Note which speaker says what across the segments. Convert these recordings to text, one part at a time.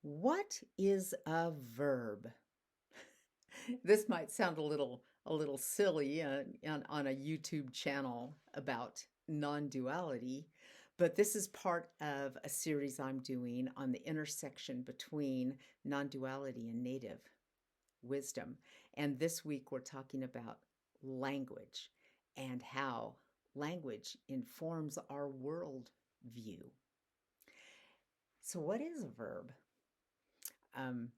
Speaker 1: What is a verb? This might sound a little silly on a YouTube channel about non-duality, but this is part of a series I'm doing on the intersection between non-duality and native wisdom. And this week we're talking about language and how language informs our world view. So what is a verb? Um,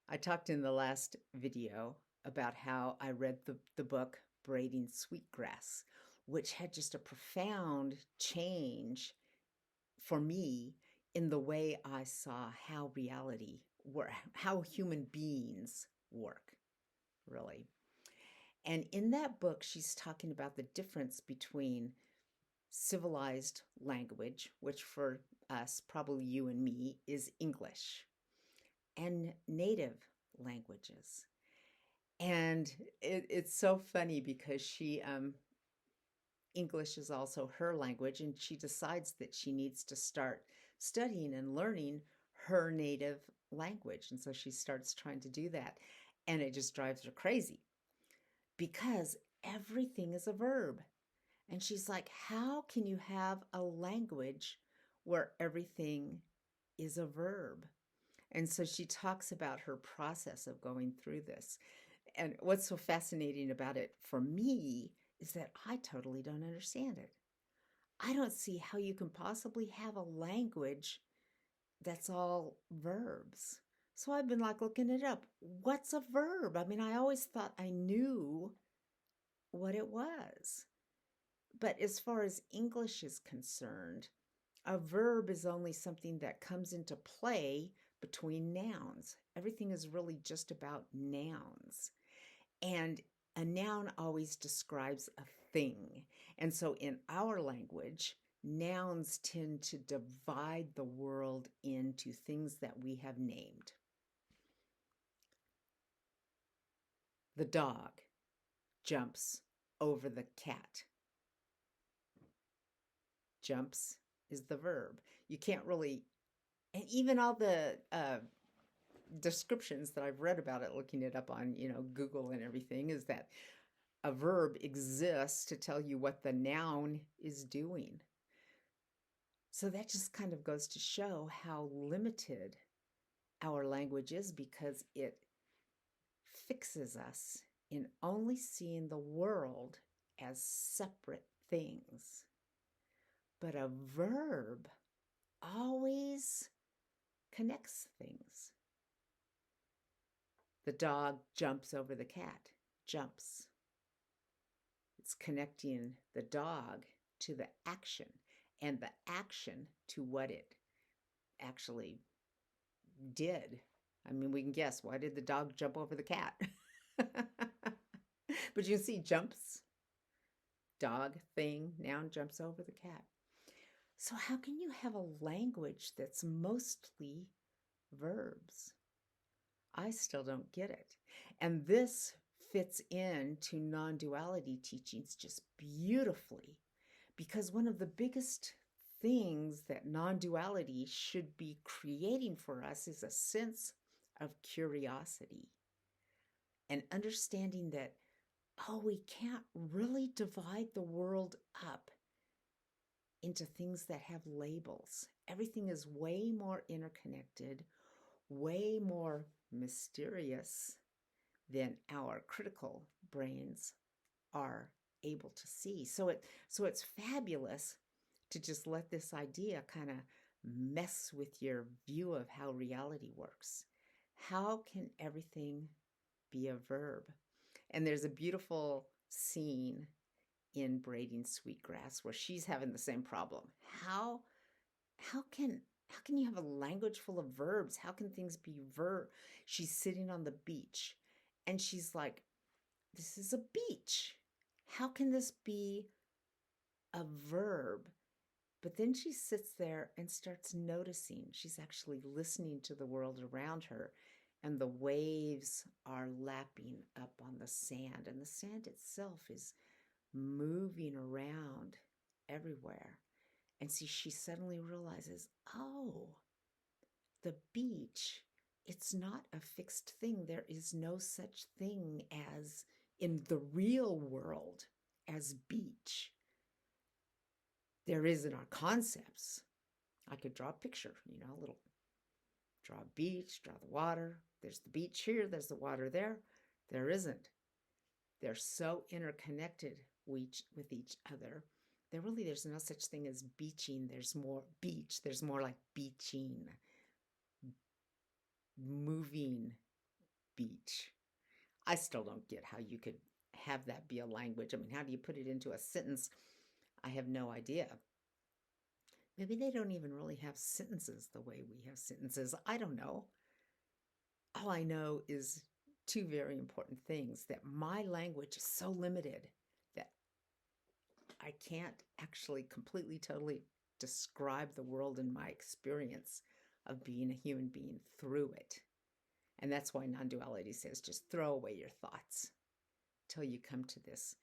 Speaker 1: I talked in the last video about how I read the book Braiding Sweetgrass, which had just a profound change for me in the way I saw how reality work, how human beings work, really. And in that book, she's talking about the difference between civilized language, which for us, probably you and me, is English, and native languages. And it's so funny because English is also her language, and she decides that she needs to start studying and learning her native language. And so she starts trying to do that. And it just drives her crazy because everything is a verb. And she's like, how can you have a language where everything is a verb? And so she talks about her process of going through this. And what's so fascinating about it for me is that I totally don't understand it. I don't see how you can possibly have a language that's all verbs. So I've been like looking it up. What's a verb? I mean, I always thought I knew what it was. But as far as English is concerned, a verb is only something that comes into play between nouns. Everything is really just about nouns. And a noun always describes a thing. And so in our language, nouns tend to divide the world into things that we have named. The dog jumps over the cat. Jumps is the verb. You can't really, and even all the descriptions that I've read about it, looking it up on, Google and everything, is that a verb exists to tell you what the noun is doing. So that just kind of goes to show how limited our language is because it fixes us in only seeing the world as separate things. But a verb always connects things. The dog jumps over the cat. Jumps. It's connecting the dog to the action and the action to what it actually did. I mean, we can guess, why did the dog jump over the cat? But you see jumps, dog, thing, noun jumps over the cat. So how can you have a language that's mostly verbs? I still don't get it. And this fits into non-duality teachings just beautifully, because one of the biggest things that non-duality should be creating for us is a sense of curiosity and understanding that, oh, we can't really divide the world up into things that have labels. Everything is way more interconnected, way more mysterious than our critical brains are able to see. So it's fabulous to just let this idea kind of mess with your view of how reality works. How can everything be a verb? And there's a beautiful scene in Braiding Sweetgrass where she's having the same problem. How can you have a language full of verbs? How can things be verb? She's sitting on the beach and she's like, this is a beach. How can this be a verb? But then she sits there and starts noticing. She's actually listening to the world around her, and the waves are lapping up on the sand, and the sand itself is moving around everywhere. And see, she suddenly realizes, oh, the beach, it's not a fixed thing. There is no such thing as in the real world as beach. There is in our concepts. I could draw a picture, a little, draw a beach, draw the water. There's the beach here, there's the water there. There isn't. They're so interconnected with each other. There's no such thing as beaching. There's more beach. There's more like beaching, moving beach. I still don't get how you could have that be a language. I mean, how do you put it into a sentence? I have no idea. Maybe they don't even really have sentences the way we have sentences. I don't know. All I know is two very important things: that my language is so limited that I can't actually completely, totally describe the world in my experience of being a human being through it. And that's why non-duality says just throw away your thoughts till you come to this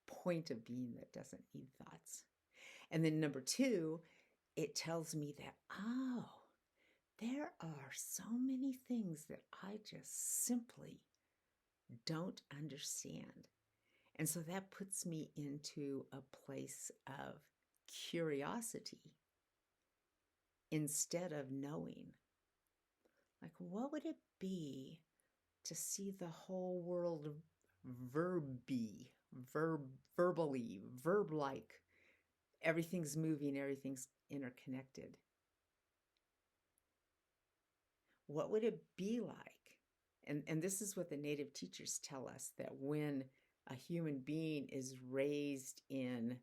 Speaker 1: point of being that doesn't need thoughts. And then number two, it tells me that, there are so many things that I just simply don't understand. And so that puts me into a place of curiosity instead of knowing. Like, what would it be to see the whole world verbally, verb-like? Everything's moving, everything's interconnected. What would it be like? And this is what the native teachers tell us, that when a human being is raised in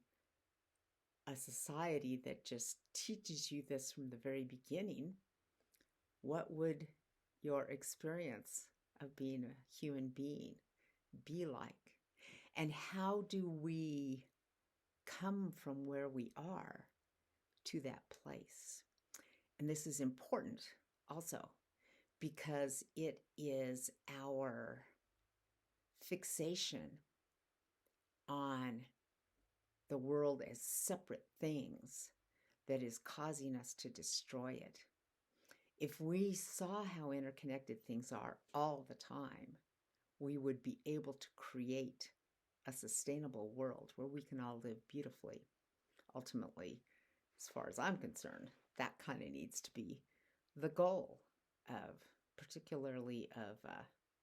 Speaker 1: a society that just teaches you this from the very beginning, what would your experience of being a human being be like? And how do we come from where we are to that place? And this is important also because it is our fixation on the world as separate things that is causing us to destroy it. If we saw how interconnected things are all the time, we would be able to create a sustainable world where we can all live beautifully. Ultimately, as far as I'm concerned, that kind of needs to be the goal of, particularly of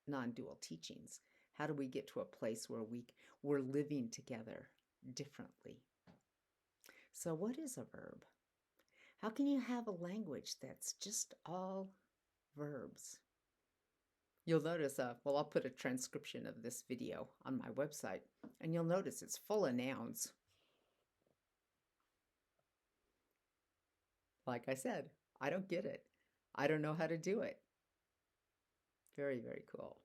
Speaker 1: non-dual teachings. How do we get to a place where we're living together differently? So what is a verb? How can you have a language that's just all verbs? You'll notice, I'll put a transcription of this video on my website, and you'll notice it's full of nouns. Like I said, I don't get it. I don't know how to do it. Very, very cool.